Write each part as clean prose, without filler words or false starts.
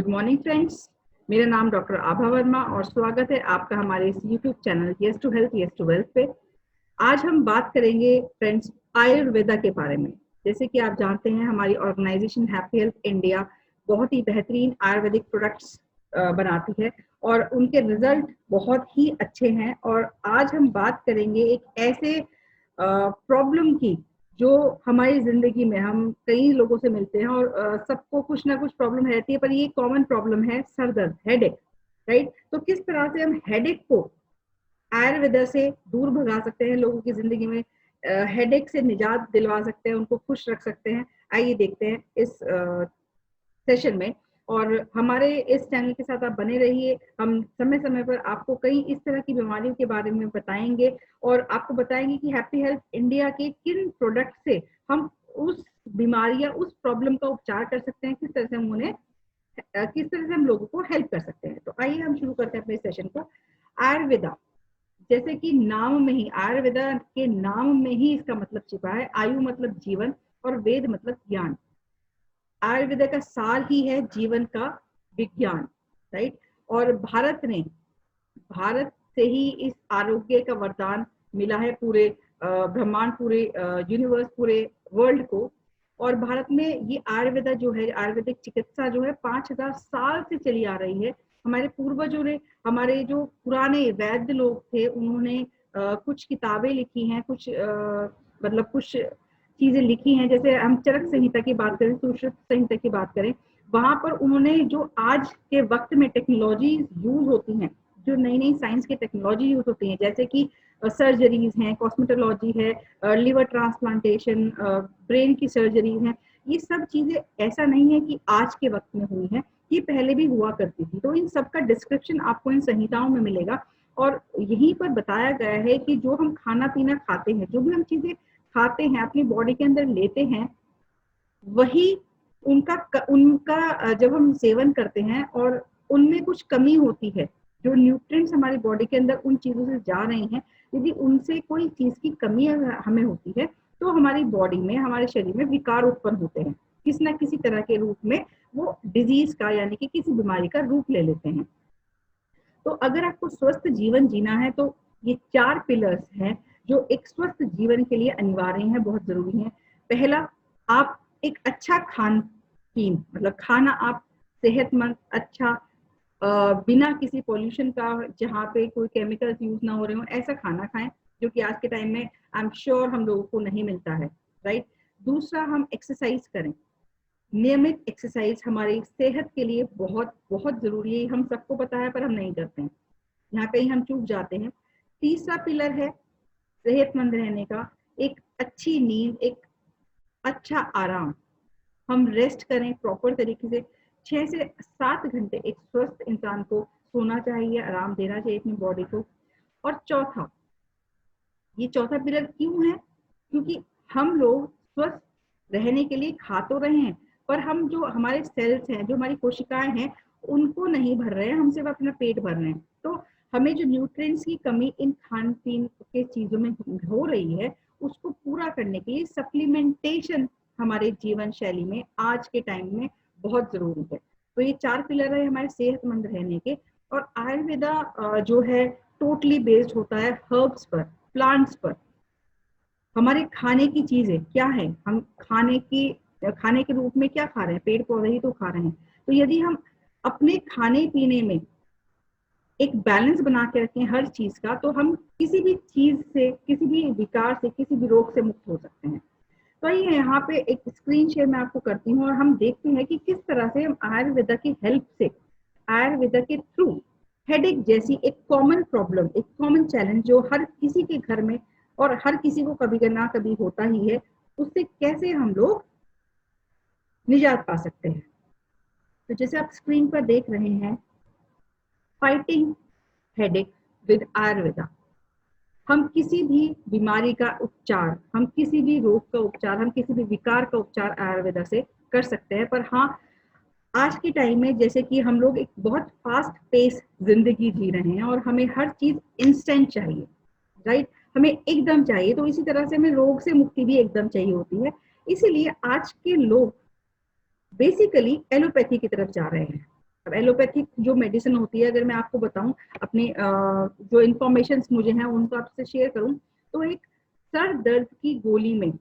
Good morning friends, मेरा नाम doctor आभा वर्मा और स्वागत है आपका हमारे इस YouTube channel yes to health yes to wealth पे। आज हम बात करेंगे फ्रेंड्स आयुर्वेदा के बारे में। जैसे कि आप जानते हैं हमारी ऑर्गेनाइजेशन हैप्पी हेल्थ इंडिया बहुत ही बेहतरीन आयुर्वेदिक प्रोडक्ट्स बनाती है और उनके रिजल्ट बहुत ही अच्छे हैं। और आज हम बात करेंगे एक ऐसे प्रॉब्लम की जो हमारी जिंदगी में हम कई लोगों से मिलते हैं और सबको कुछ ना कुछ प्रॉब्लम रहती है, पर ये कॉमन प्रॉब्लम है सर दर्द, हेडेक। राइट, तो किस तरह से हम हेडेक को आयुर्वेदा से दूर भगा सकते हैं, लोगों की जिंदगी में हेडेक से निजात दिलवा सकते हैं, उनको खुश रख सकते हैं। आइए देखते हैं इस सेशन में। और हमारे इस चैनल के साथ आप बने रहिए। हम समय समय पर आपको कई इस तरह की बीमारियों के बारे में बताएंगे और आपको बताएंगे कि हैप्पी हेल्थ इंडिया के किन प्रोडक्ट से हम उस बीमारी या उस प्रॉब्लम का उपचार कर सकते हैं, किस तरह से हम उन्हें किस तरह से हम लोगों को हेल्प कर सकते हैं। तो आइए हम शुरू करते हैं अपने सेशन को। आयुर्वेदा, जैसे कि नाम में ही, आयुर्वेदा के नाम में ही इसका मतलब छिपा है। आयु मतलब जीवन और वेद मतलब ज्ञान। आयुर्वेदा का सार ही है जीवन का विज्ञान। राइट, और भारत से ही इस आरोग्य का वरदान मिला है पूरे ब्रह्मांड, पूरे यूनिवर्स, पूरे वर्ल्ड को। और भारत में ये आयुर्वेदा जो है, आयुर्वेदिक चिकित्सा जो है 5000 साल से चली आ रही है। हमारे पूर्वजों ने, हमारे जो पुराने वैद्य लोग थे, उन्होंने कुछ किताबें लिखी हैं, कुछ चीजें लिखी हैं। जैसे हम चरक संहिता की बात करें, सुश्रुत संहिता की बात करें, वहां पर उन्होंने जो आज के वक्त में टेक्नोलॉजी यूज होती हैं, जो नई नई साइंस की टेक्नोलॉजी यूज होती हैं, जैसे कि सर्जरीज हैं, कॉस्मेटोलॉजी है, लिवर ट्रांसप्लांटेशन, ब्रेन की सर्जरीज हैं, ये सब चीजें ऐसा नहीं है कि आज के वक्त में हुई है, ये पहले भी हुआ करती थी। तो इन सब का डिस्क्रिप्शन आपको इन संहिताओं में मिलेगा। और यहीं पर बताया गया है कि जो हम खाना पीना खाते हैं, जो भी हम चीजें खाते हैं, अपनी बॉडी के अंदर लेते हैं, वही उनका जब हम सेवन करते हैं और उनमें कुछ कमी होती है, जो न्यूट्रिएंट्स हमारी बॉडी के अंदर उन चीजों से जा रही हैं, यदि उनसे कोई चीज की कमी हमें होती है तो हमारी बॉडी में, हमारे शरीर में विकार उत्पन्न होते हैं, किसी ना किसी तरह के रूप में वो डिजीज का, यानी कि किसी बीमारी का रूप ले लेते हैं। तो अगर आपको स्वस्थ जीवन जीना है तो ये 4 पिलर्स हैं जो एक स्वस्थ जीवन के लिए अनिवार्य हैं, बहुत जरूरी हैं। पहला, आप एक अच्छा खान पीन, मतलब खाना आप सेहतमंद, अच्छा, बिना किसी पॉल्यूशन का, जहाँ पे कोई केमिकल्स यूज ना हो रहे हो, ऐसा खाना खाएं जो कि आज के टाइम में आई एम श्योर हम लोगों को नहीं मिलता है। राइट। दूसरा, हम एक्सरसाइज करें। नियमित एक्सरसाइज हमारी सेहत के लिए बहुत बहुत जरूरी है, हम सबको पता है पर हम नहीं करते हैं, यहाँ कहीं हम चूक जाते हैं। तीसरा पिलर है सेहतमंद रहने का, एक अच्छी नींद, एक अच्छा आराम। हम रेस्ट करें प्रॉपर तरीके से, 6 से 7 घंटे एक स्वस्थ इंसान को सोना चाहिए, आराम देना चाहिए अपनी बॉडी को। और चौथा, ये चौथा पिलर क्यों है? क्योंकि हम लोग स्वस्थ रहने के लिए खा तो रहे हैं, पर हम जो हमारे सेल्स हैं, जो हमारी कोशिकाएं हैं, उनको नहीं भर रहे हैं, हम सिर्फ अपना पेट भर रहे हैं। तो हमें जो न्यूट्रिएंट्स की कमी इन खान पीन के चीजों में हो रही है, उसको पूरा करने के लिए सप्लीमेंटेशन हमारे जीवन शैली में आज के टाइम में बहुत जरूरी है। तो ये 4 पिलर है हमारे सेहतमंद रहने के। और आयुर्वेदा जो है टोटली बेस्ड होता है हर्ब्स पर, प्लांट्स पर। हमारे खाने की चीजें क्या है, हम खाने के रूप में क्या खा रहे हैं, पेड़ पौधे ही तो खा रहे हैं। तो यदि हम अपने खाने पीने में एक बैलेंस बना के रखें हर चीज का, तो हम किसी भी चीज से, किसी भी विकार से, किसी भी रोग से मुक्त हो सकते हैं। तो ये यहाँ पे एक स्क्रीन शेयर मैं आपको करती हूँ और हम देखते हैं कि किस तरह से हम आयुर्वेदा की हेल्प से, आयुर्वेदा के थ्रू हेडेक जैसी एक कॉमन प्रॉब्लम, एक कॉमन चैलेंज जो हर किसी के घर में और हर किसी को कभी ना कभी होता ही है, उससे कैसे हम लोग निजात पा सकते हैं। तो जैसे आप स्क्रीन पर देख रहे हैं, फाइटिंग हेडेक विद आयुर्वेदा। हम किसी भी बीमारी का उपचार, हम किसी भी रोग का उपचार, हम किसी भी विकार का उपचार आयुर्वेदा से कर सकते हैं। पर हाँ, आज के टाइम में जैसे कि हम लोग एक बहुत फास्ट पेस जिंदगी जी रहे हैं और हमें हर चीज इंस्टेंट चाहिए। राइट, हमें एकदम चाहिए। तो इसी तरह से हमें रोग से मुक्ति भी एकदम चाहिए होती है। इसीलिए आज के लोग बेसिकली एलोपैथी की तरफ जा रहे हैं। अब एलोपैथिक जो मेडिसिन होती है, अगर मैं आपको बताऊं अपनी जो इंफॉर्मेशन मुझे हैं उनको आपसे शेयर करूं, तो एक सर दर्द की गोली में,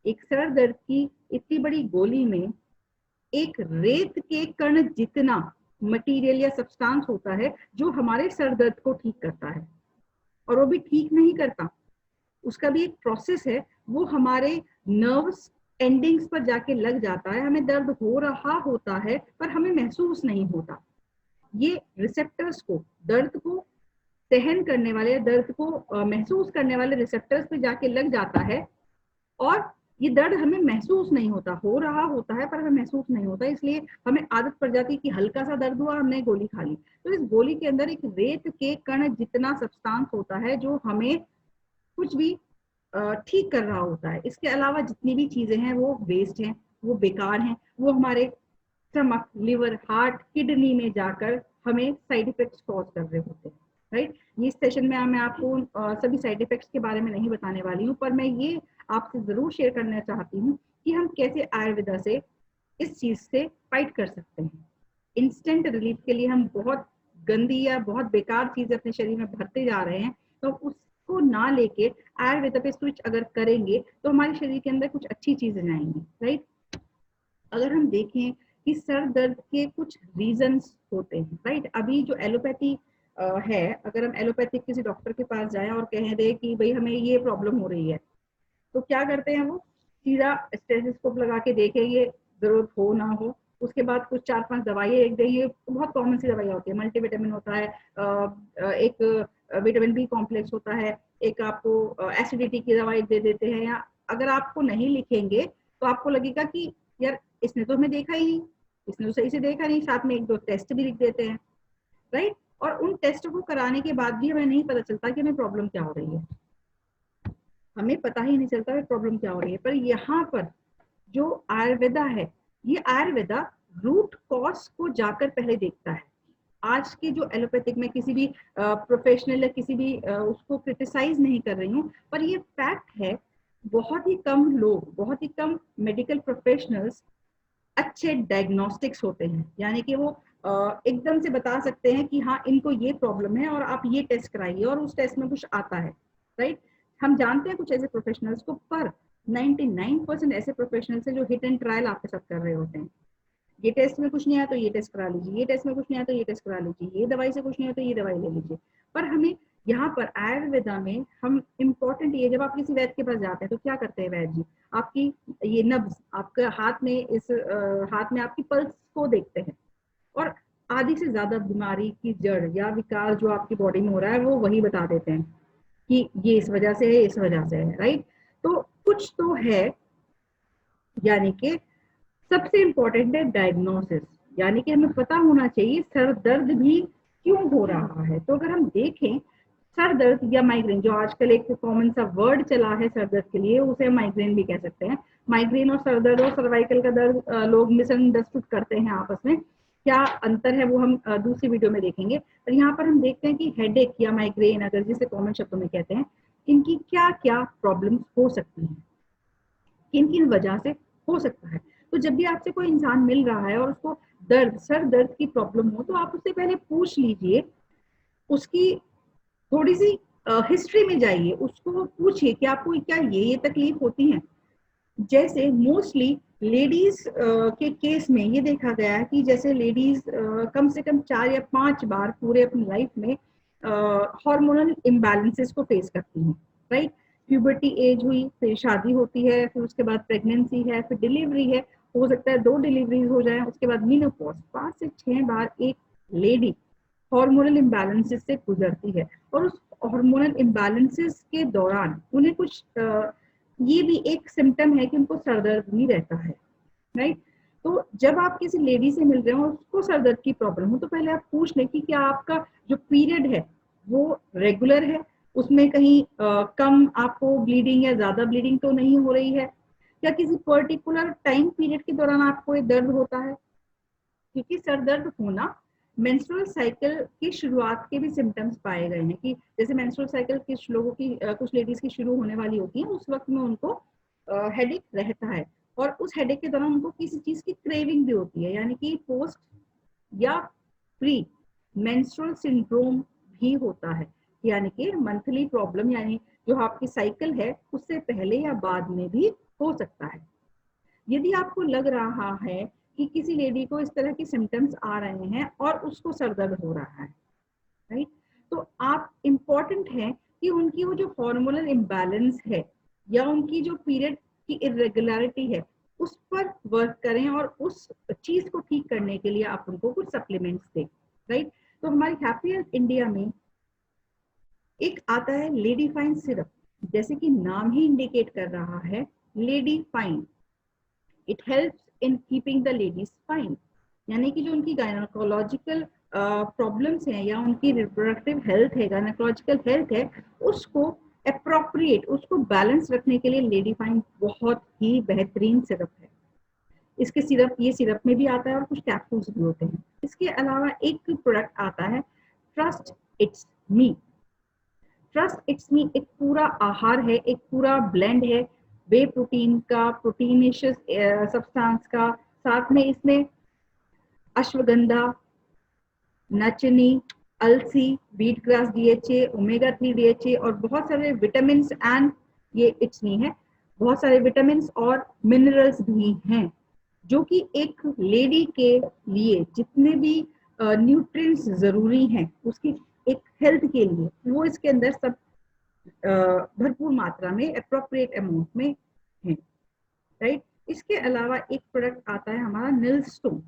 एक सर दर्द की इतनी बड़ी गोली में एक रेत के कण जितना मटेरियल या सब्सटेंस होता है जो हमारे सर दर्द को ठीक करता है। और वो भी ठीक नहीं करता, उसका भी एक प्रोसेस है, वो हमारे नर्व्स एंडिंग्स पर जाके लग जाता है, हमें दर्द हो रहा होता है पर हमें महसूस नहीं होता। ये रिसेप्टर्स को, दर्द को सहन करने वाले, दर्द को महसूस करने वाले रिसेप्टर्स पे जाके लग जाता है, और ये दर्द हमें महसूस नहीं होता, हो रहा होता है पर हमें महसूस नहीं होता। इसलिए हमें आदत पड़ जाती है कि हल्का सा दर्द हुआ, हमने गोली खा ली। तो इस गोली के अंदर एक रेत के कण जितना सब्सटेंस होता है जो हमें कुछ भी ठीक कर रहा होता है। इसके अलावा जितनी भी चीजें हैं वो वेस्ट हैं, वो बेकार हैं, वो हमारे स्टमक, लिवर, हार्ट, किडनी में जाकर हमें साइड इफेक्ट्स कॉज कर रहे होते हैं। राइट, ये सेशन में मैं आपको सभी साइड इफेक्ट्स के बारे में नहीं बताने वाली हूँ, पर मैं ये आपसे जरूर शेयर करना चाहती हूँ कि हम कैसे आयुर्वेदा से इस चीज से फाइट कर सकते हैं। इंस्टेंट रिलीफ के लिए हम बहुत गंदी या बहुत बेकार चीजें अपने शरीर में भरते जा रहे हैं, तो उसको ना लेके आयुर्वेदा पे स्विच अगर करेंगे तो हमारे शरीर के अंदर कुछ अच्छी चीजें जाएंगी। राइट, अगर हम देखें कि सर दर्द के कुछ रीजंस होते हैं। राइट, अभी जो एलोपैथी है, अगर हम एलोपैथिक किसी डॉक्टर के पास जाएं और कह दें कि भाई हमें ये प्रॉब्लम हो रही है, तो क्या करते हैं वो सीधा स्टेथोस्कोप लगा के देखेंगे, जरूरत हो ना हो, उसके बाद कुछ 4-5 दवाइयाँ एक देंगे। बहुत कॉमन सी दवाइयाँ होती है, मल्टीविटामिन होता है, एक विटामिन बी कॉम्प्लेक्स होता है, एक आपको एसिडिटी की दवाई दे देते हैं। या अगर आपको नहीं लिखेंगे तो आपको लगेगा कि यार इसने तो हमें देखा ही नहीं, इसने तो सही से देखा नहीं, साथ में 1-2 टेस्ट भी लिख देते हैं। राइट, और उन टेस्ट को कराने के बाद भी हमें नहीं पता चलता कि हमें प्रॉब्लम क्या हो रही है, हमें पता ही नहीं चलता है प्रॉब्लम क्या हो रही है। पर यहाँ पर जो आयुर्वेदा है, ये आयुर्वेदा रूट कॉज को जाकर पहले देखता है। आज के जो एलोपैथिक में किसी भी प्रोफेशनल या किसी भी उसको क्रिटिसाइज नहीं कर रही हूँ, पर ये फैक्ट है, बहुत ही कम लोग, बहुत ही कम मेडिकल प्रोफेशनल्स अच्छे डायग्नोस्टिक्स होते हैं, यानी कि वो एकदम से बता सकते हैं कि हाँ इनको ये प्रॉब्लम है और आप ये टेस्ट कराइए और उस टेस्ट में कुछ आता है। राइट, हम जानते हैं कुछ ऐसे प्रोफेशनल्स को, पर 99% ऐसे प्रोफेशनल्स हैं जो हिट एंड ट्रायल आपके साथ कर रहे होते हैं। ये टेस्ट में कुछ नहीं आया तो ये टेस्ट करा लीजिए, ये टेस्ट में कुछ नहीं आया तो ये टेस्ट करा लीजिए, ये दवाई से कुछ नहीं आया तो ये दवाई ले लीजिए। पर हमें यहाँ पर आयुर्वेदा में हम इम्पोर्टेंट ये, जब आप किसी वैद्य के पास जाते हैं तो क्या करते हैं वैद्य जी, आपकी ये नब्ज आपके हाथ में, इस हाथ में आपकी पल्स को देखते हैं, और आधी से ज्यादा बीमारी की जड़ या विकार जो आपकी बॉडी में हो रहा है वो वही बता देते हैं कि ये इस वजह से है, इस वजह से है। राइट, तो कुछ तो है, यानी कि सबसे इंपॉर्टेंट है डायग्नोसिस, यानी कि हमें पता होना चाहिए सर दर्द भी क्यों हो रहा है। तो अगर हम देखें सर दर्द या माइग्रेन, जो आजकल एक कॉमन सा वर्ड चला है सर दर्द के लिए, उसे माइग्रेन भी कह सकते हैं। माइग्रेन और सर दर्द और सर्वाइकल का दर्द लोग मिसअंडरस्टूड करते हैं आपस में, क्या अंतर है वो हम दूसरी वीडियो में देखेंगे। पर यहाँ पर हम देखते हैं कि हेडेक या माइग्रेन, अगर जिसे कॉमन शब्दों में कहते हैं, इनकी क्या क्या प्रॉब्लम्स हो सकती हैं, किन किन वजह से हो सकता है। तो जब भी आपसे कोई इंसान मिल रहा है और उसको दर्द, सर दर्द की प्रॉब्लम हो, तो आप उससे पहले पूछ लीजिए, उसकी थोड़ी सी हिस्ट्री में जाइए, उसको पूछिए कि आपको क्या ये तकलीफ होती है। जैसे मोस्टली लेडीज के केस में ये देखा गया है कि जैसे लेडीज कम से कम 4 या 5 बार पूरे अपनी लाइफ में हार्मोनल इम्बैलेंसेस को फेस करती हैं। राइट, प्यूबर्टी एज हुई, फिर शादी होती है, फिर उसके बाद प्रेगनेंसी है, फिर डिलीवरी है, हो सकता है 2 डिलीवरीज हो जाए, उसके बाद मीनोपॉज। 5 से 6 बार एक लेडी हार्मोनल इम्बैलेंसेस से गुजरती है, और उस हार्मोनल इम्बैलेंसेस के दौरान उन्हें कुछ ये भी एक सिम्टम है कि उनको सरदर्द भी रहता है। राइट, तो जब आप किसी लेडी से मिल रहे हो और उसको सरदर्द की प्रॉब्लम हो, तो पहले आप पूछ लें कि क्या आपका जो पीरियड है वो रेगुलर है, उसमें कहीं कम आपको ब्लीडिंग या ज्यादा ब्लीडिंग तो नहीं हो रही है, या किसी पर्टिकुलर टाइम पीरियड के दौरान आपको ये दर्द होता है। क्योंकि सर दर्द होना मेंस्ट्रुअल साइकिल की शुरुआत के भी सिम्टम्स पाए गए हैं, कि जैसे मेंस्ट्रुअल साइकिल कुछ लोगों की, कुछ लेडीज की शुरू होने वाली होती है, उस वक्त में उनको हेडेक रहता है, और उस हेडेक के दौरान उनको किसी चीज की क्रेविंग भी होती है, यानी कि पोस्ट या प्री मेंस्ट्रुअल सिंड्रोम भी होता है, यानी कि मंथली प्रॉब्लम, यानी जो आपकी साइकिल है उससे पहले या बाद में भी हो सकता है। यदि आपको लग रहा है कि किसी लेडी को इस तरह के सिम्टम्स आ रहे हैं और उसको सर दर्द हो रहा है, राइट, तो आप इम्पॉर्टेंट है कि उनकी वो जो हार्मोनल इम्बैलेंस है या उनकी जो पीरियड की इरेगुलरिटी है उस पर वर्क करें और उस चीज को ठीक करने के लिए आप उनको कुछ सप्लीमेंट्स दें, राइट। तो हमारी हैप्पी हेल्थ इंडिया में एक आता है लेडी फाइन सिरप, जैसे कि नाम ही इंडिकेट कर रहा है, lady fine. It helps in keeping the ladies fine, यानी कि जो उनकी गायनेकोलॉजिकल प्रॉब्लम्स हैं या उनकी रिप्रोडक्टिव हेल्थ है, गायनेकोलॉजिकल हेल्थ है, उसको अप्रोप्रिएट, उसको बैलेंस रखने के लिए लेडी फाइन बहुत ही बेहतरीन सिरप है। इसके सिरप, ये सिरप में भी आता है और कुछ कैप्सूल्स भी होते हैं। इसके अलावा एक प्रोडक्ट आता है trust it's me. Trust it's me एक पूरा आहार है, एक पूरा ब्लेंड है वे प्रोटीन का, प्रोटीनिशियस सब्सटेंस का, साथ में इसमें अश्वगंधा, नचनी, अलसी, wheat grass DHA, omega 3 DHA और बहुत सारे विटामिन एंड ये इट्स मी है, बहुत सारे विटामिन और मिनरल्स भी हैं, जो कि एक लेडी के लिए जितने भी न्यूट्रिएंट्स जरूरी हैं उसकी एक हेल्थ के लिए, वो इसके अंदर सब भरपूर मात्रा में, अप्रोप्रिएट अमाउंट में है, राइट। इसके अलावा एक प्रोडक्ट आता है हमारा नीलस्टोन।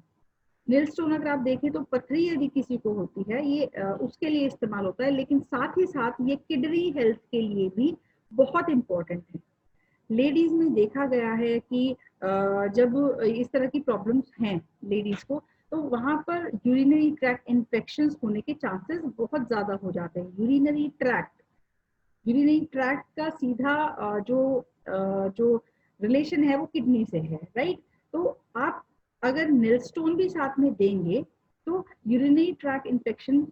नीलस्टोन अगर आप देखें तो पथरी यदि किसी को होती है, ये उसके लिए इस्तेमाल होता है, लेकिन साथ ही साथ ये किडनी हेल्थ के लिए भी बहुत इंपॉर्टेंट है। लेडीज में देखा गया है कि जब इस तरह की प्रॉब्लम्स हैं लेडीज को, तो वहां पर यूरिनरी ट्रैक्ट इन्फेक्शंस होने के चांसेस बहुत ज्यादा हो जाते हैं। यूरिनरी ट्रैक्ट का सीधा जो रिलेशन है वो किडनी से है, राइट। तो आप अगर नीलस्टोन भी साथ में देंगे तो यूरिनरी ट्रैक्ट इन्फेक्शन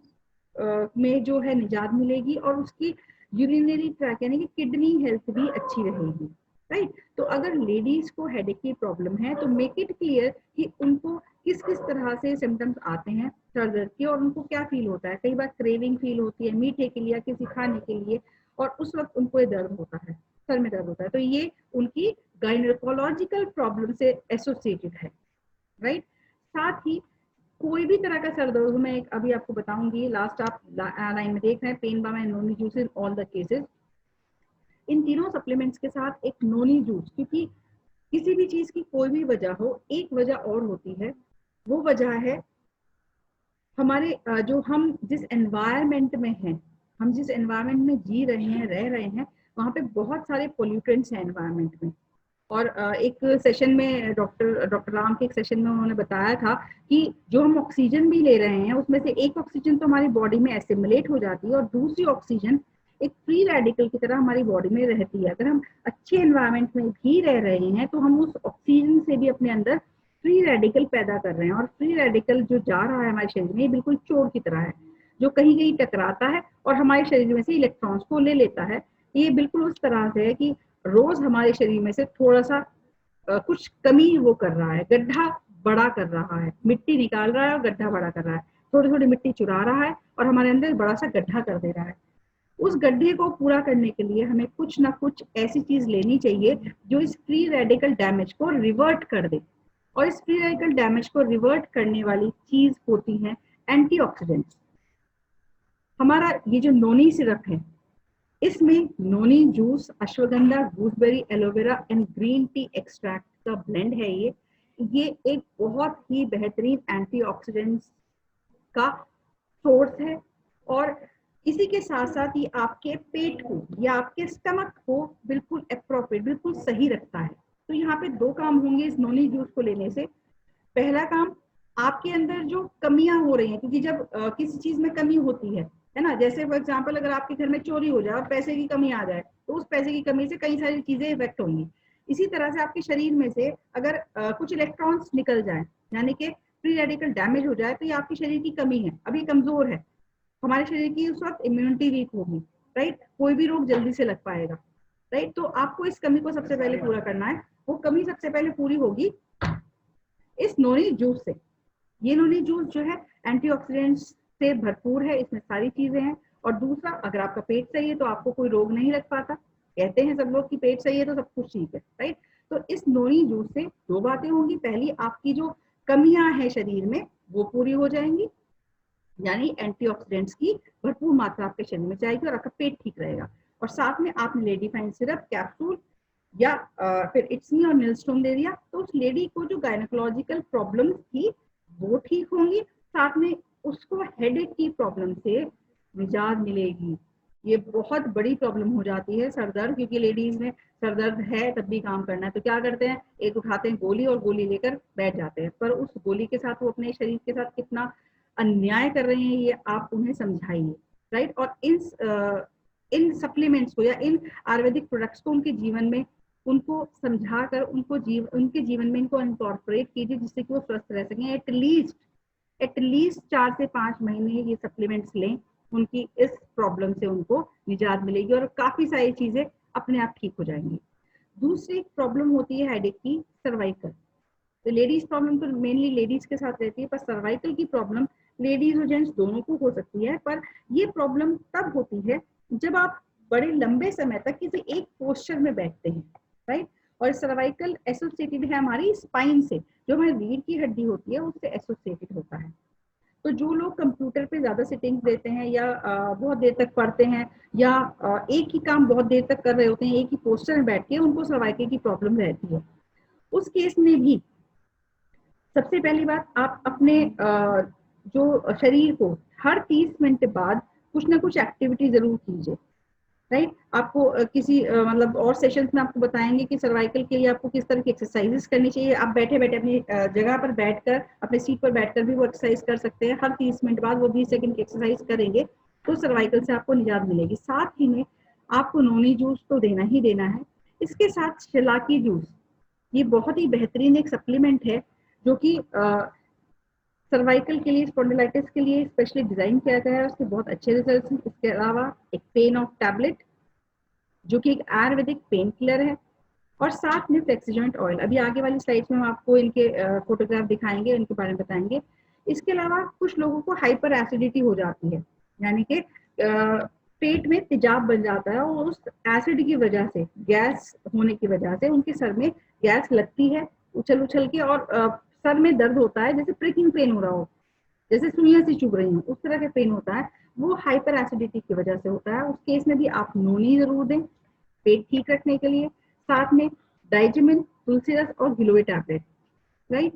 में जो है निजात मिलेगी और उसकी यूरिनरी ट्रैक्ट यानी कि किडनी हेल्थ भी अच्छी रहेगी, राइट। तो अगर लेडीज को हेडेक की प्रॉब्लम है तो मेक इट क्लियर कि उनको किस किस तरह से सिम्टम्स आते हैं सर दर्द के और उनको क्या फील होता है। कई बार क्रेविंग फील होती है मीठे के लिए, किसी खाने के लिए, और उस वक्त उनको ये दर्द होता है, सर में दर्द होता है, तो ये उनकी गायनेकोलॉजिकल प्रॉब्लम से एसोसिएटेड है, राइट। साथ ही कोई भी तरह का सर दर्द, मैं एक अभी आपको बताऊंगी, लास्ट आप लाइन में देख रहे हैं, pain balm and noni juice in all the cases. इन तीनों सप्लीमेंट्स के साथ एक नोनी जूस, क्योंकि किसी भी चीज की कोई भी वजह हो, एक वजह और होती है, वो वजह है हमारे जो हम जिस एनवायरमेंट में हैं, हम जिस एनवायरमेंट में जी रहे हैं, रह रहे हैं, वहाँ पे बहुत सारे पोल्यूटेंट्स हैं एनवायरमेंट में। और एक सेशन में डॉक्टर राम के एक सेशन में उन्होंने बताया था कि जो हम ऑक्सीजन भी ले रहे हैं उसमें से एक ऑक्सीजन तो हमारी बॉडी में एसिमुलेट हो जाती है और दूसरी ऑक्सीजन एक फ्री रेडिकल की तरह हमारी बॉडी में रहती है। अगर हम अच्छे एनवायरमेंट में भी रह रहे हैं तो हम उस ऑक्सीजन से भी अपने अंदर फ्री रेडिकल पैदा कर रहे हैं, और फ्री रेडिकल जो जा रहा है हमारे शरीर में बिल्कुल चोर की तरह है, जो कहीं कहीं टकराता है और हमारे शरीर में से इलेक्ट्रॉन्स को ले लेता है। ये बिल्कुल उस तरह से है कि रोज हमारे शरीर में से थोड़ा सा कुछ कमी वो कर रहा है, गड्ढा बड़ा कर रहा है, मिट्टी निकाल रहा है और गड्ढा बड़ा कर रहा है, थोड़ी थोड़ी मिट्टी चुरा रहा है और हमारे अंदर बड़ा सा गड्ढा कर दे रहा है। उस गड्ढे को पूरा करने के लिए हमें कुछ ना कुछ ऐसी चीज लेनी चाहिए जो इस फ्री रेडिकल डैमेज को रिवर्ट कर दे, और इस फ्री रेडिकल डैमेज को रिवर्ट करने वाली चीज होती है एंटीऑक्सीडेंट्स। हमारा ये जो नोनी सिरप है, इसमें noni juice, ashwagandha, gooseberry, aloe vera and green tea extract का ब्लेंड है। ये एक बहुत ही बेहतरीन एंटीऑक्सीडेंट्स का सोर्स है, और इसी के साथ साथ ये आपके पेट को या आपके स्टमक को बिल्कुल एप्रोप्रिएट, बिल्कुल सही रखता है। तो यहाँ पे दो काम होंगे इस नोनी जूस को लेने से। पहला काम, आपके अंदर जो कमियां हो रही हैं, क्योंकि जब किसी चीज में कमी होती है ना, जैसे फॉर एग्जांपल अगर आपके घर में चोरी हो जाए और पैसे की कमी आ जाए तो उस पैसे की कमी से कई सारी चीजें इफेक्ट होंगी। इसी तरह से आपके शरीर में से अगर कुछ इलेक्ट्रॉन्स निकल जाए, यानी कि फ्री रेडिकल डैमेज हो जाए, तो ये आपके शरीर की कमी है, अभी कमजोर है, हमारे शरीर की उस वक्त इम्यूनिटी वीक होगी, राइट, कोई भी रोग जल्दी से लग पाएगा, राइट। तो आपको इस कमी को सबसे पहले पूरा करना है। वो कमी सबसे पहले पूरी होगी इस नोनी जूस से। ये नोनी जूस जो है एंटीऑक्सीडेंट्स से भरपूर है, इसमें सारी चीजें हैं। और दूसरा, अगर आपका पेट सही है तो आपको कोई रोग नहीं लग पाता। कहते हैं सब लोग कि पेट सही है तो सब कुछ ठीक है, राइट। तो इस नोनी जूस से दो बातें होंगी, पहली आपकी जो कमियां हैं शरीर में वो पूरी हो जाएंगी, यानी एंटीऑक्सीडेंट्स की भरपूर मात्रा आपके शरीर में जाएगी और आपका पेट ठीक रहेगा। और साथ में आपने लेडी फाइन सिरप कैप्सूल या फिर इट्समी और मिलस्टोन दे दिया, तो उस लेडी को जो गायनोकोलॉजिकल प्रॉब्लम थी वो ठीक होंगी, साथ में उसको हेडेक की प्रॉब्लम से निजात मिलेगी। ये बहुत बड़ी प्रॉब्लम हो जाती है सर दर्द, क्योंकि लेडीज में सर दर्द है तब भी काम करना है तो क्या करते हैं, एक उठाते हैं गोली और गोली लेकर बैठ जाते हैं, पर उस गोली के साथ वो अपने शरीर के साथ कितना अन्याय कर रहे हैं ये आप उन्हें समझाइए, राइट। और इन सप्लीमेंट्स को या इन आयुर्वेदिक प्रोडक्ट्स को उनके जीवन में उनको समझाकर उनके जीवन में इनको इनकॉर्पोरेट कीजिए, जिससे कि वो स्वस्थ रह सकें। एटलीस्ट 4 से 5 महीने ये सप्लीमेंट्स लें, उनकी इस प्रॉब्लम से उनको निजात मिलेगी और काफी सारी चीजें अपने आप ठीक हो जाएंगी। दूसरी प्रॉब्लम होती है हेडेक की, सर्वाइकल। तो लेडीज प्रॉब्लम तो मेनली लेडीज के साथ रहती है, पर सर्वाइकल की प्रॉब्लम लेडीज और जेंट्स दोनों को हो सकती है। पर ये प्रॉब्लम तब होती है जब आप बड़े लंबे समय तक किसी एक पोस्चर में बैठते हैं, राइट। और सर्वाइकल एसोसिएटेड है हमारी स्पाइन से, जो हमारी रीढ़ की हड्डी होती है उससे एसोसिएटेड होता है। तो जो लोग कंप्यूटर पे ज्यादा सिटिंग देते हैं या बहुत देर तक पढ़ते हैं या एक ही काम बहुत देर तक कर रहे होते हैं, एक ही पोस्टर में बैठ के, उनको सर्वाइकल की प्रॉब्लम रहती है। उस केस में भी सबसे पहली बात, आप अपने जो शरीर को हर 30 मिनट बाद कुछ ना कुछ एक्टिविटी जरूर कीजिए, राइट। आपको किसी मतलब और सेशंस में आपको बताएंगे कि सर्वाइकल के लिए आपको किस तरह की एक्सरसाइजेस करनी चाहिए। आप बैठे बैठे अपनी जगह पर बैठकर, अपने सीट पर बैठकर भी वो एक्सरसाइज कर सकते हैं। हर 30 मिनट बाद वो 20 सेकंड की एक्सरसाइज करेंगे तो सर्वाइकल से आपको निजात मिलेगी। साथ ही में आपको नोनी जूस तो देना ही देना है, इसके साथ शलाकी जूस, ये बहुत ही बेहतरीन एक सप्लीमेंट है जो कि सर्वाइकल के लिए, स्पॉन्डिलाइटिस के लिए स्पेशली डिजाइन किया गया है, उसके बहुत अच्छे रिजल्ट हैं। इसके अलावा एक पेन ऑफ टैबलेट जो कि एक आयुर्वेदिक पेन किलर है, और साथ में फ्लेक्सीजॉइंट ऑयल। अभी आगे वाली स्लाइड्स में हम आपको इनके फोटोग्राफ दिखाएंगे, इनके बारे में बताएंगे। इसके अलावा कुछ लोगों को हाइपर एसिडिटी हो जाती है, यानी कि पेट में तेजाब बन जाता है और उस एसिड की वजह से, गैस होने की वजह से उनके सर में गैस लगती है उछल उछल के, और सर में दर्द होता है, जैसे प्रिकिंग पेन हो रहा हो, जैसे सुइयां सी चुभ रही हो, उस तरह के पेन होता है। वो हाइपर एसिडिटी की वजह से होता है। उस केस में भी आप नोनी जरूर दें पेट ठीक रखने के लिए, साथ में डाइजिमिन, तुलसी रस और गिलोय टैबलेट, राइट।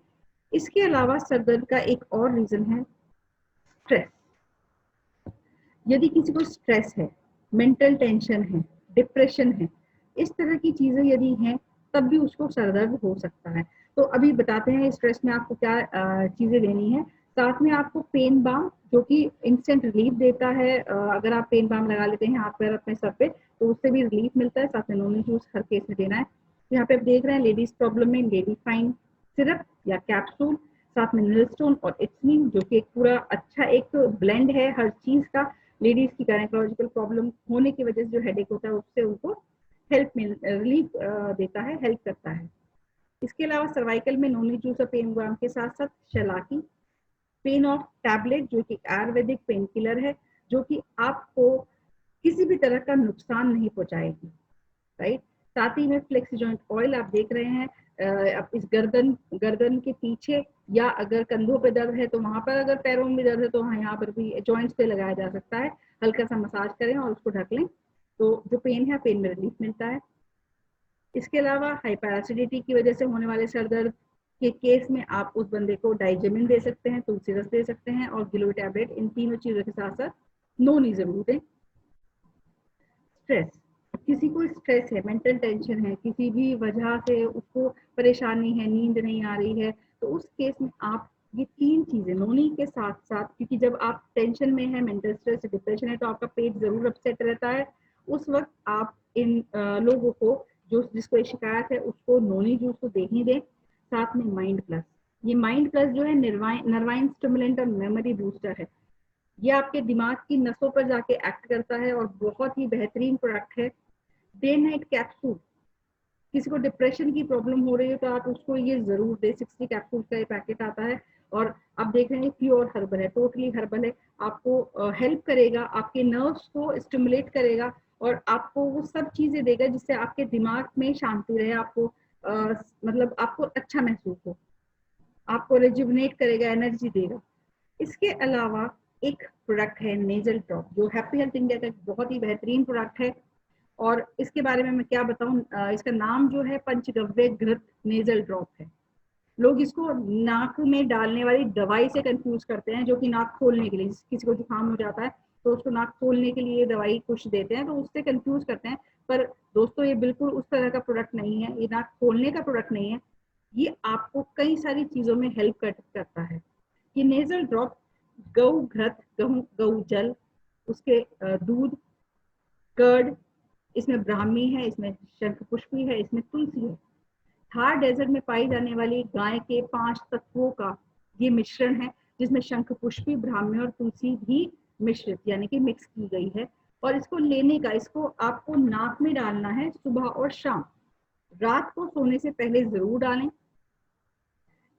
इसके अलावा सर दर्द का एक और रीजन है स्ट्रेस। यदि किसी को स्ट्रेस है, मेंटल टेंशन है, डिप्रेशन है, इस तरह की चीजें यदि हैं, तब भी उसको सरदर्द हो सकता है। तो अभी बताते हैं स्ट्रेस में आपको क्या चीजें लेनी है। साथ में आपको पेन बाम, जो कि इंस्टेंट रिलीफ देता है। अगर आप पेन बाम लगा लेते हैं हाथ पैर अपने सर पे तो उससे भी रिलीफ मिलता है। साथ में नोनी जूस हर केस में देना है। तो यहाँ पे आप देख रहे हैं लेडीज प्रॉब्लम में लेडी फाइन सिरप या कैप्सूल, साथ में मिलस्टोन और इट्समी, जो कि एक पूरा अच्छा एक ब्लेंड है हर चीज का। लेडीज की गायनेकोलॉजिकल प्रॉब्लम होने की वजह से जो हेडेक होता है उससे उनको हेल्प मिल रिलीफ देता है, हेल्प करता है। इसके अलावा सर्वाइकल में नोनी जूस और पेन बाम के साथ साथ शलाकी, पेन ऑफ टैबलेट, जो कि आयुर्वेदिक पेन किलर है, जो कि आपको किसी भी तरह का नुकसान नहीं पहुंचाएगी, राइट। साथ ही में फ्लेक्सी जॉइंट ऑयल आप देख रहे हैं, अब इस गर्दन के पीछे या अगर कंधों पे दर्द है तो वहां पर, अगर पैरों में दर्द है तो यहाँ पर भी जॉइंट्स पे लगाया जा सकता है। हल्का सा मसाज करें और उसको ढक लें तो जो पेन है, पेन में रिलीफ मिलता है। इसके अलावा हाइपर एसिडिटी की वजह से होने वाले सर दर्द के केस में आप उस बंदे को डाइजेमिन दे सकते हैं, तुलसी रस दे सकते हैं और गिलोय टैबलेट। इन तीनों चीजों के साथ साथ नोनी जरूर दें। स्ट्रेस, किसी को स्ट्रेस है, मेंटल टेंशन है, किसी भी वजह से उसको परेशानी है, नींद नहीं आ रही है, तो उस केस में आप ये तीन चीजें नोनी के साथ साथ, क्योंकि जब आप टेंशन में है, मेंटल स्ट्रेस, डिप्रेशन है, तो आपका पेट जरूर अपसेट रहता है। उस वक्त आप इन लोगों को, जो जिसको शिकायत है, उसको नोनी जूस तो दे ही दें। साथ में माइंड प्लस, ये माइंड प्लस जो है नर्वाइन स्टिमुलेंट और मेमोरी बूस्टर है। ये आपके दिमाग की नसों पर जाके एक्ट करता है और बहुत ही बेहतरीन प्रोडक्ट है। डे नाइट कैप्सूल, किसी को डिप्रेशन की प्रॉब्लम हो रही है तो आप उसको ये जरूर दे। 60 कैप्सूल का ये पैकेट आता है और आप देख रहे हैं प्योर हर्बल है, टोटली हर्बल है, आपको हेल्प करेगा, आपके नर्व्स को स्टिमुलेट करेगा और आपको वो सब चीजें देगा जिससे आपके दिमाग में शांति रहे, आपको मतलब आपको अच्छा महसूस हो, आपको रिजुवनेट करेगा, एनर्जी देगा। इसके अलावा एक प्रोडक्ट है नेजल ड्रॉप, जो हैप्पी हेल्थ इंडिया का एक बहुत ही बेहतरीन प्रोडक्ट है। और इसके बारे में मैं क्या बताऊं, इसका नाम जो है पंचगव्य घृत नेजल ड्रॉप है। लोग इसको नाक में डालने वाली दवाई से कंफ्यूज करते हैं, जो कि नाक खोलने के लिए, किसी को जुकाम हो जाता है तो उसको नाक खोलने के लिए दवाई कुछ देते हैं, तो उससे कंफ्यूज करते हैं। पर दोस्तों ये बिल्कुल उस तरह का प्रोडक्ट नहीं है, ये नाक खोलने का प्रोडक्ट नहीं है, ये आपको कई सारी चीजों में हेल्प करता है। ये नेजल ड्रॉप गौ घृत, गौ जल, उसके दूध, कर्ड, इसमें ब्राह्मी है, इसमें शंख पुष्पी है, इसमें तुलसी है। थार डेजर्ट में पाई जाने वाली गाय के 5 तत्वों का ये मिश्रण है, जिसमें शंख पुष्पी, ब्राह्मी और तुलसी भी मिश्रित यानी कि मिक्स की गई है। और इसको लेने का, इसको आपको नाक में डालना है सुबह और शाम, रात को सोने से पहले जरूर डालें।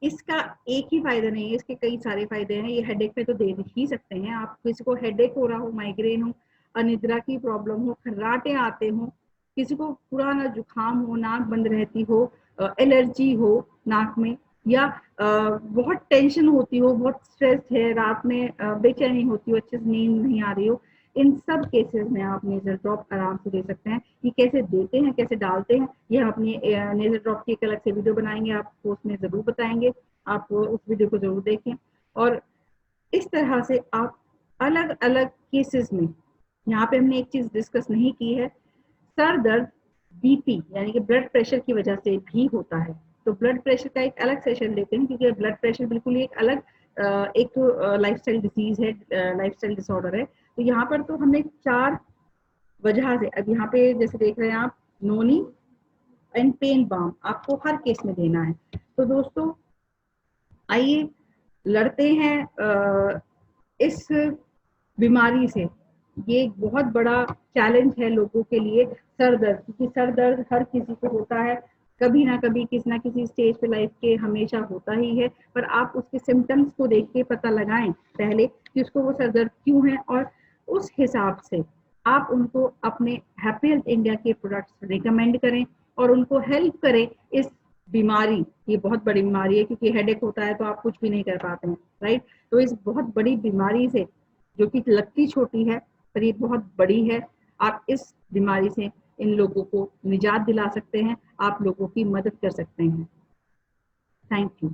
इसका एक ही फायदा नहीं है, इसके कई सारे फायदे हैं। ये हेडेक में तो दे ही सकते हैं, आप किसी को हेडेक हो रहा हो, माइग्रेन हो, अनिद्रा की प्रॉब्लम हो, खर्राटे आते हो, किसी को पुराना जुकाम हो, नाक बंद रहती हो, एलर्जी हो नाक में, या बहुत टेंशन होती हो, बहुत स्ट्रेस है, रात में बेचैनी होती हो, अच्छे से नींद नहीं आ रही हो, इन सब केसेस में आप नेजल ड्रॉप आराम से दे सकते हैं। ये कैसे देते हैं, कैसे डालते हैं, ये हम अपनी नेजल ड्रॉप की एक अलग से वीडियो बनाएंगे, आपको उसमें जरूर बताएंगे, आप उस वीडियो को जरूर देखें। और इस तरह से आप अलग अलग केसेस में, यहाँ पे हमने एक चीज डिस्कस नहीं की है, सर दर्द बीपी यानी कि ब्लड प्रेशर की वजह से भी होता है, तो ब्लड प्रेशर का एक अलग सेशन लेते हैं, क्योंकि ब्लड प्रेशर बिल्कुल ही एक अलग एक लाइफस्टाइल डिजीज है, लाइफस्टाइल डिसऑर्डर है। तो यहाँ पर तो हमने 4 वजह से, अब यहाँ पे जैसे देख रहे हैं आप, नोनी एंड पेन बाम आपको हर केस में देना है। तो दोस्तों आइए लड़ते हैं इस बीमारी से। ये एक बहुत बड़ा चैलेंज है लोगों के लिए, सर दर्द, क्योंकि सर दर्द हर किसी को होता है, कभी ना कभी किसी ना किसी स्टेज पे लाइफ के हमेशा होता ही है। पर आप उसके सिम्टम्स को देख के पता लगाएं पहले कि उसको वो सर दर्द क्यों है, और उस हिसाब से आप उनको अपने हैप्पी हेल्थ इंडिया के प्रोडक्ट्स रिकमेंड करें और उनको हेल्प करें इस बीमारी, ये बहुत बड़ी बीमारी है, क्योंकि हेडेक होता है तो आप कुछ भी नहीं कर पाते हैं, राइट। तो इस बहुत बड़ी बीमारी से, जो कि लगती छोटी है पर ये बहुत बड़ी है, आप इस बीमारी से इन लोगों को निजात दिला सकते हैं, आप लोगों की मदद कर सकते हैं। Thank you.